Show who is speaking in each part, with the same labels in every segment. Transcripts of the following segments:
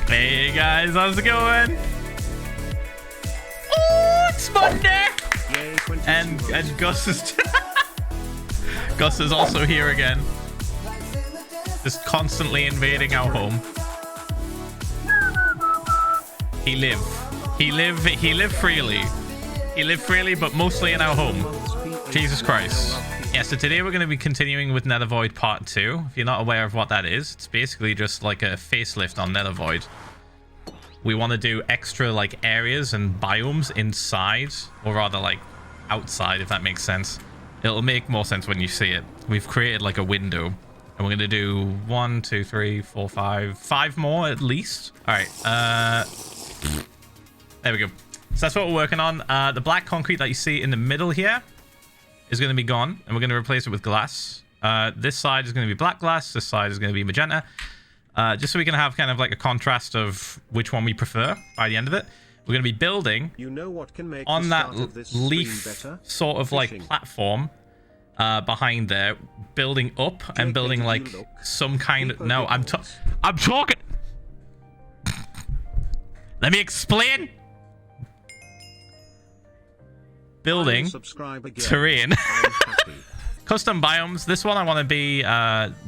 Speaker 1: Hey guys, how's it going? Oh, it's Monday! And Gus is Gus is also here again. Just constantly invading our home. He live freely. He lived freely, but mostly in our home. Jesus Christ. Yeah, so today we're going to be continuing with NetherVoid Part 2. If you're not aware of what that is, it's basically just like a facelift on NetherVoid. We want to do extra like areas and biomes inside, or rather like outside, if that makes sense. It'll make more sense when you see it. We've created like a window, and we're going to do 1, 2, 3, 4, 5 more at least. All right, there we go. So that's what we're working on. The black concrete that you see in the middle here is going to be gone, and we're going to replace it with glass. This side is going to be black glass. This side is going to be magenta. Just so we can have kind of like a contrast of which one we prefer by the end of it. We're going to be building on that leaf sort of like platform behind there, building up and building like some kind of... No, I'm talking. Let me explain. Building terrain. Custom biomes. This one I want to be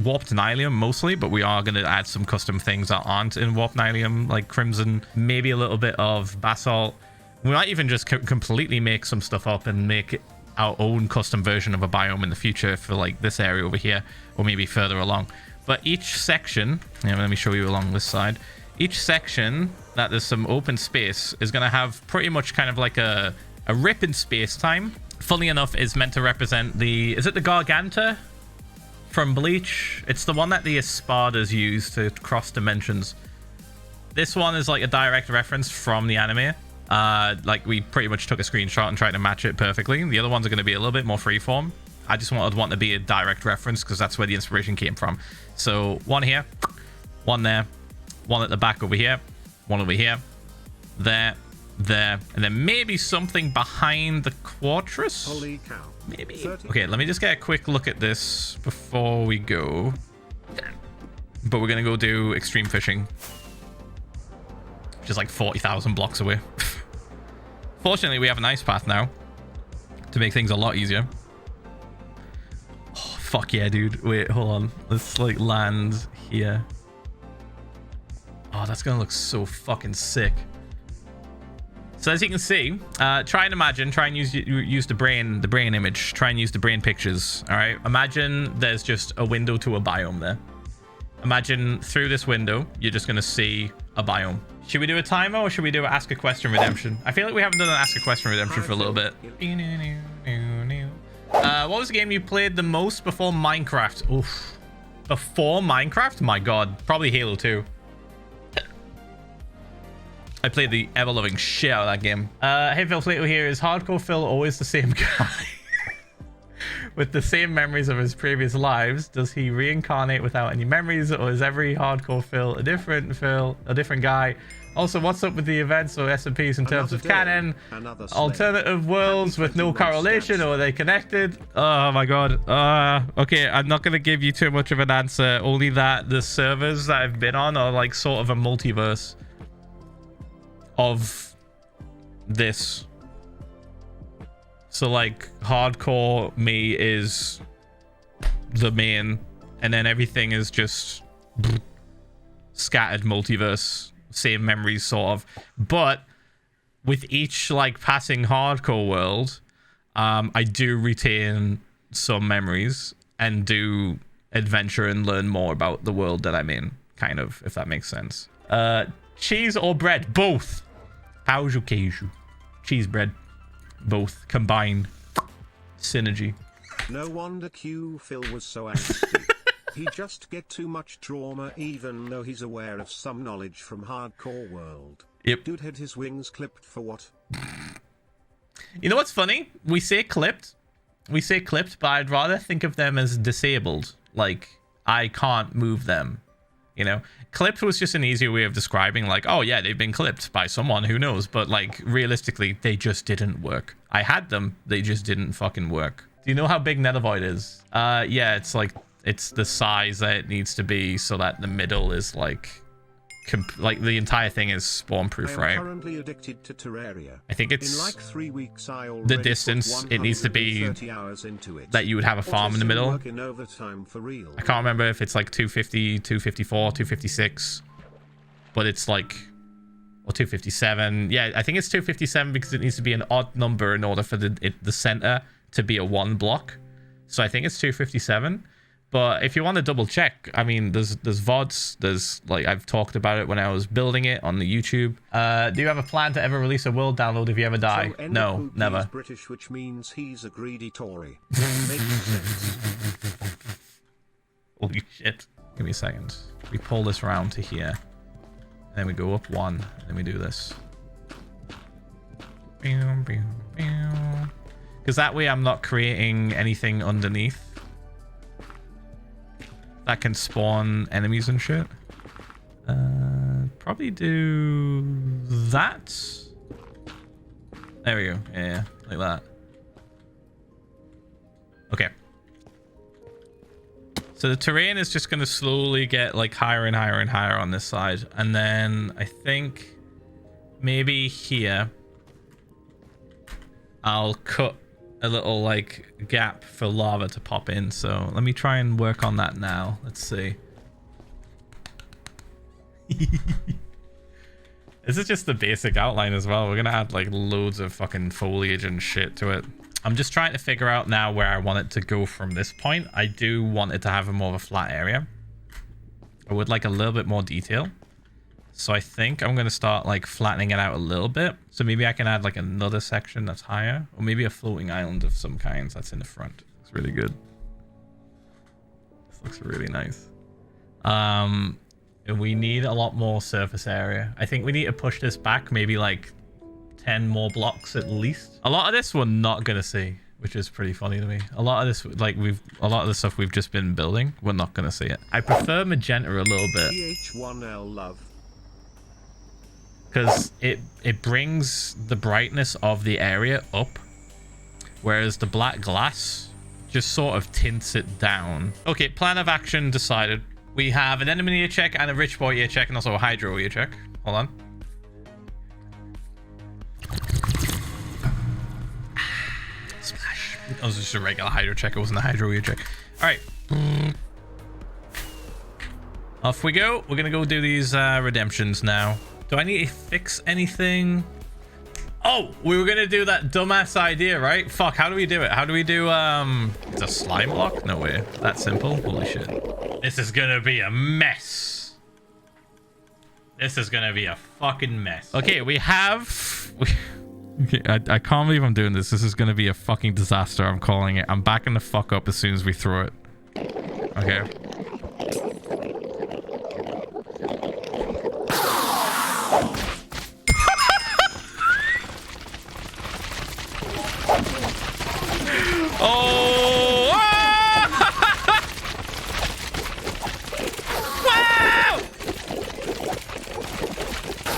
Speaker 1: warped nylium mostly, but we are going to add some custom things that aren't in warped nylium, like crimson, maybe a little bit of basalt. We might even just completely make some stuff up and make our own custom version of a biome in the future for like this area over here, or maybe further along. But each section, let me show you along this side. Each section that there's some open space is going to have pretty much kind of like a rip in space-time. Funny enough, is meant to represent the... Is it the Garganta from Bleach? It's the one that the Espadas use to cross dimensions. This one is like a direct reference from the anime. Like we pretty much took a screenshot and tried to match it perfectly. The other ones are going to be a little bit more freeform. I just want to be a direct reference because that's where the inspiration came from. So one here, one there, one at the back over here, one over here, there, and then maybe something behind the Quartus.
Speaker 2: Holy cow.
Speaker 1: Maybe. Okay, let me just get a quick look at this before we go. But we're gonna go do extreme fishing, which is like 40,000 blocks away. Fortunately, we have an ice path now to make things a lot easier. Oh, fuck yeah, dude. Wait, hold on. Let's like land here. Oh, that's gonna look so fucking sick. So as you can see, try and imagine, try and use the brain image, try and use the brain pictures. All right, imagine there's just a window to a biome there. Imagine through this window, you're just gonna see a biome. Should we do a timer or should we do an Ask a Question redemption? I feel like we haven't done an Ask a Question redemption for a little bit. What was the game you played the most before Minecraft? Oof. Before Minecraft? My God, probably Halo 2. I played the ever-loving shit out of that game. Hey, Phil here. Is Hardcore Phil always the same guy? With the same memories of his previous lives? Does he reincarnate without any memories? Or is every Hardcore Phil a different Phil, a different guy? Also, what's up with the events or SMPs in terms of canon? Alternative worlds with no correlation, or are they connected? Oh my God. Okay, I'm not going to give you too much of an answer. Only that the servers that I've been on are like sort of a multiverse of this. So like hardcore me is the main, and then everything is just scattered multiverse, same memories sort of. But with each like passing hardcore world, I do retain some memories and do adventure and learn more about the world that I'm in, kind of, if that makes sense. Cheese or bread? Both. How's your queijo? Cheese, bread. Both. Combined. Synergy.
Speaker 2: No wonder Q Phil was so angsty. He just get too much trauma even though he's aware of some knowledge from hardcore world.
Speaker 1: Yep.
Speaker 2: Dude had his wings clipped for what?
Speaker 1: You know what's funny? We say clipped. We say clipped, but I'd rather think of them as disabled. Like, I can't move them. You know, clipped was just an easier way of describing like, oh yeah, they've been clipped by someone, who knows, but like realistically they just didn't work. I had them, they just didn't fucking work. Do you know how big NetherVoid is? Yeah, it's like, it's the size that it needs to be so that the middle is like like the entire thing is spawn proof, right?
Speaker 2: Currently addicted to Terraria.
Speaker 1: I think it's
Speaker 2: in like 3 weeks.
Speaker 1: The distance. It needs to be that you would have a farm in the middle. I can't remember if it's like 250, 254, 256, but it's like, or 257. Yeah, I think it's 257 because it needs to be an odd number in order for the center to be a 1 block. So I think it's 257. But if you want to double check, I mean, there's VODs. There's, like, I've talked about it when I was building it on the YouTube. Do you have a plan to ever release a world download if you ever die? So no, never.
Speaker 2: He's British, which means he's a greedy Tory. Makes sense.
Speaker 1: Holy shit. Give me a second. We pull this round to here. And then we go up 1. And then we do this. Because that way I'm not creating anything underneath that can spawn enemies and shit. Probably do that. There we go. Yeah, like that. Okay. So the terrain is just going to slowly get like higher and higher and higher on this side. And then I think maybe here I'll cut a little like gap for lava to pop in. So let me try and work on that now. Let's see. This is just the basic outline as well. We're gonna add like loads of fucking foliage and shit to it. I'm just trying to figure out now where I want it to go from this point. I do want it to have a more of a flat area. I would like a little bit more detail. So I think I'm going to start like flattening it out a little bit. So maybe I can add like another section that's higher, or maybe a floating island of some kind that's in the front. It's really good. This looks really nice. We need a lot more surface area. I think we need to push this back maybe like 10 more blocks at least. A lot of this we're not going to see, which is pretty funny to me. A lot of this, like a lot of the stuff we've just been building, we're not going to see it. I prefer magenta a little bit.
Speaker 2: Ph1L love.
Speaker 1: Because it brings the brightness of the area up, whereas the black glass just sort of tints it down. Okay, plan of action decided. We have an enemy ear check and a rich boy ear check, and also a hydro ear check. Hold on. Smash. That was just a regular hydro check. It wasn't a hydro ear check. All right. Off we go. We're gonna go do these redemptions now. Do I need to fix anything? Oh, we were gonna do that dumbass idea, right? Fuck, how do we do it? How do we do it's a slime block? No way. That simple? Holy shit. This is gonna be a mess. This is gonna be a fucking mess. Okay, we have okay, I can't believe I'm doing this. This is gonna be a fucking disaster. I'm calling it. I'm backing the fuck up as soon as we throw it. Okay. Oh! Wow!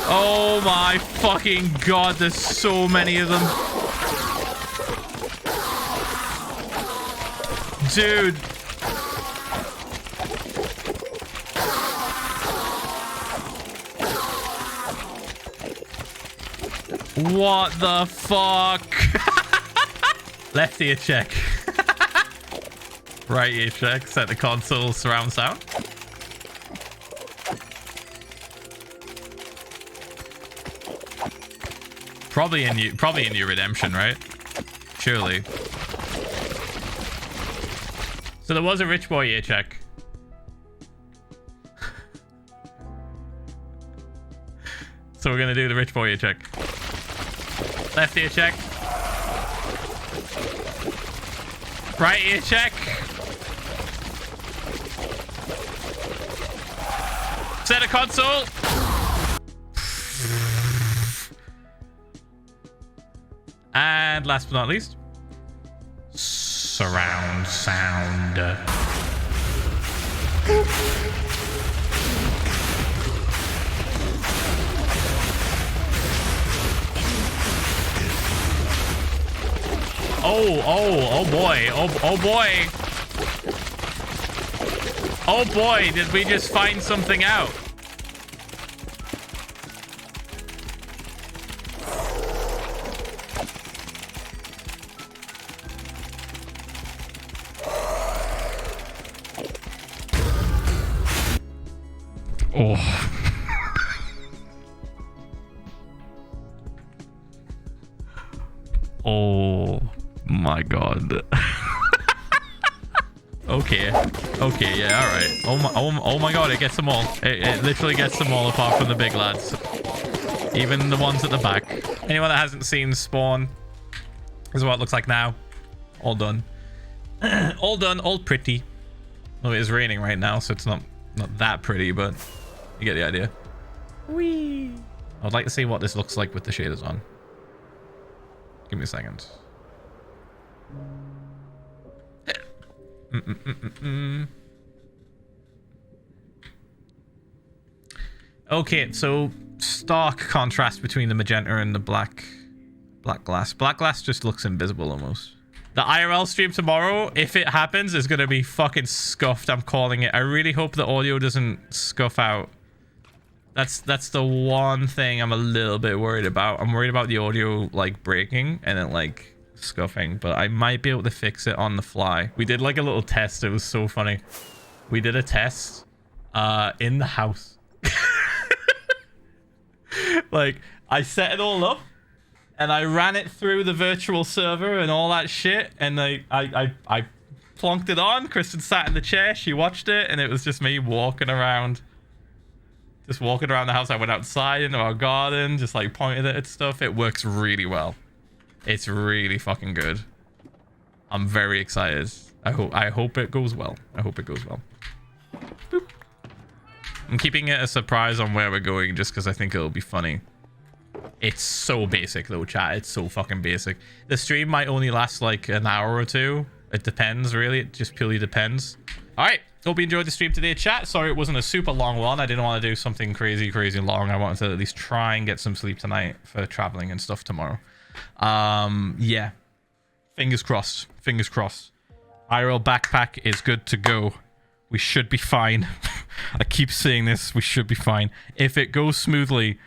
Speaker 1: Oh my fucking god, there's so many of them. Dude. What the fuck? Left ear check. Right ear check. Set the console surround sound. Probably in your redemption, right? Surely. So there was a rich boy ear check. So we're gonna do the rich boy ear check. Left ear check. Right ear check. Set a console. And last but not least, surround sound. Oh boy. Oh boy. Oh boy, did we just find something out? Oh. Oh my god. Okay. Okay, yeah, alright. Oh my god, it gets them all. It literally gets them all apart from the big lads. Even the ones at the back. Anyone that hasn't seen Spawn, this is what it looks like now. All done. All done, all pretty. Oh, it is raining right now, so it's not that pretty, but you get the idea. Whee! I'd like to see what this looks like with the shaders on. Give me a second. Okay, so stark contrast between the magenta and the black glass. Black glass just looks invisible almost. The IRL stream tomorrow, if it happens, is going to be fucking scuffed. I'm calling it. I really hope the audio doesn't scuff out. That's the one thing I'm a little bit worried about. I'm worried about the audio like breaking and then like scuffing, but I might be able to fix it on the fly. We did like a little test. It was so funny. We did a test in the house. Like I set it all up and I ran it through the virtual server and all that shit, and I plonked it on. Kristen sat in the chair, she watched it, and it was just me walking around. Just walking around the house. I went outside into our garden, just like pointed at stuff. It works really well. It's really fucking good. I'm very excited. I hope it goes well. I hope it goes well. Boop. I'm keeping it a surprise on where we're going just because I think it'll be funny. It's so basic though, chat. It's so fucking basic. The stream might only last like an hour or two. It depends, really. It just purely depends. All right. Hope you enjoyed the stream today, chat. Sorry it wasn't a super long one. I didn't want to do something crazy long. I wanted to at least try and get some sleep tonight for traveling and stuff tomorrow. Yeah. Fingers crossed. Fingers crossed. IRL backpack is good to go. We should be fine. I keep saying this. We should be fine. If it goes smoothly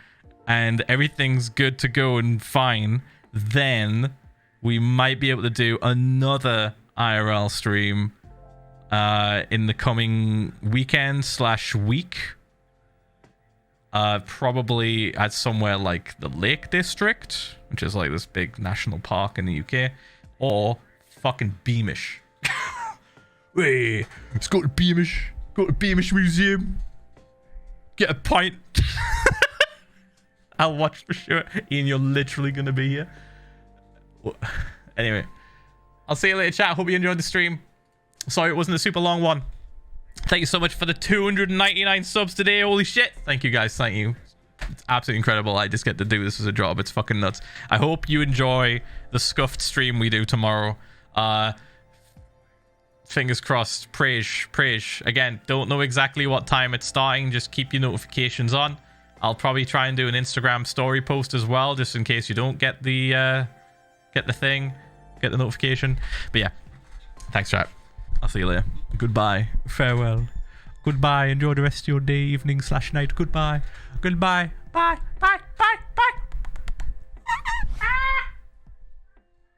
Speaker 1: and everything's good to go and fine, then we might be able to do another IRL stream in the coming weekend / week. Probably at somewhere like the Lake District, which is like this big national park in the UK, or fucking Beamish. Hey, let's go to Beamish. Go to Beamish Museum. Get a pint. I'll watch for sure. Ian, you're literally gonna be here. Anyway, I'll see you later, chat. Hope you enjoyed the stream. Sorry it wasn't a super long one. Thank you so much for the 299 subs today. Holy shit. Thank you guys. Thank you. It's absolutely incredible. I just get to do this as a job. It's fucking nuts. I hope you enjoy the scuffed stream we do tomorrow. Fingers crossed. Praise. Again, don't know exactly what time it's starting. Just keep your notifications on. I'll probably try and do an Instagram story post as well, just in case you don't get the thing, get the notification. But yeah, thanks, chat. I'll see you later. Goodbye. Farewell. Goodbye. Enjoy the rest of your day, evening / night. Goodbye. Goodbye. Bye. Bye. Bye. Bye.